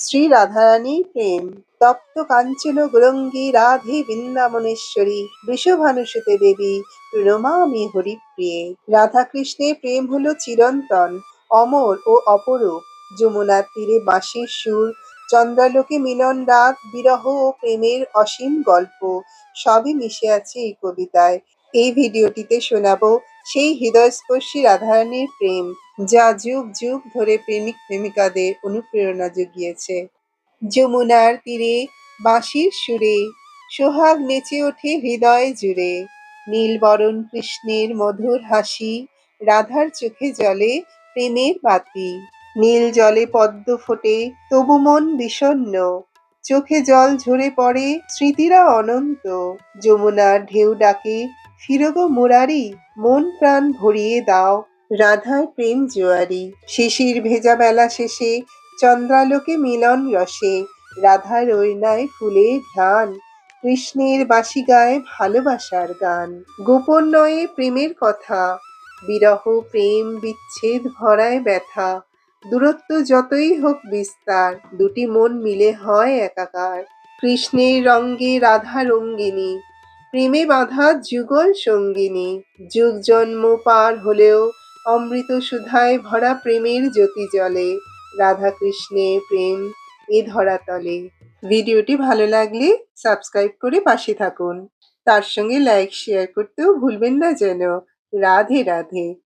শ্রী রাধারানীর প্রেম। তপ্ত কাঞ্চন গৌরাঙ্গী রাধে বৃন্দাবনেশ্বরী বৃষভানুসুতে দেবী প্রণমামি হরিপ্রিয়ে। রাধাকৃষ্ণের প্রেম হলো চিরন্তন, অমর ও অপরূপ। যমুনার তীরে বাঁশির সুর, চন্দ্রালোকে মিলন রাত, বিরহ ও প্রেমের অসীম গল্প সবই মিশে আছে এই কবিতায়। এই ভিডিওটিতে শোনাবো সেই হৃদয়স্পর্শী রাধারানীর প্রেম, যা যুগ যুগ ধরে প্রেমিক প্রেমিকাদের অনুপ্রেরণা জুগিয়েছে। যমুনার তীরে বাঁশির সুরে সোহাগ নেচে ওঠে হৃদয় জুড়ে। নীলবরণ কৃষ্ণের মধুর হাসি, রাধার চোখে জ্বলে প্রেমের বাতি। নীল জলে পদ্ম ফোটে, তবু মন বিষণ্ণ, চোখে জল ঝরে পড়ে, স্মৃতিরা অনন্ত। যমুনার ঢেউ ডাকে, ফিরো গো মুরারি, মন প্রাণ ভরিয়ে দাও। রাধার প্রেম জোয়ারি। শিশির ভেজা বেলা শেষে চন্দ্রালোকে মিলন রসে, রাধার ওড়নায় ফুলের ঘ্রাণ, কৃষ্ণের বাঁশি গায় ভালোবাসার গান। গোপন নয়ে প্রেমের কথা, বিরহ প্রেম বিচ্ছেদ ভরায় ব্যথা। দূরত্ব যতই হোক বিস্তার, দুটি মন মিলে হয় একাকার। কৃষ্ণের রঙ্গে রাধা রঙ্গিনী, প্রেমে বাঁধা যুগল সঙ্গিনী। যুগ জন্ম পার হলেও অমৃত সুধায় ভরা প্রেমের জ্যোতি জ্বলে। রাধা কৃষ্ণের প্রেম এ ধরাতলে। ভিডিওটি ভালো লাগলে সাবস্ক্রাইব করে পাশে থাকুন, তার সঙ্গে লাইক শেয়ার করতেও ভুলবেন না যেন। রাধে রাধে।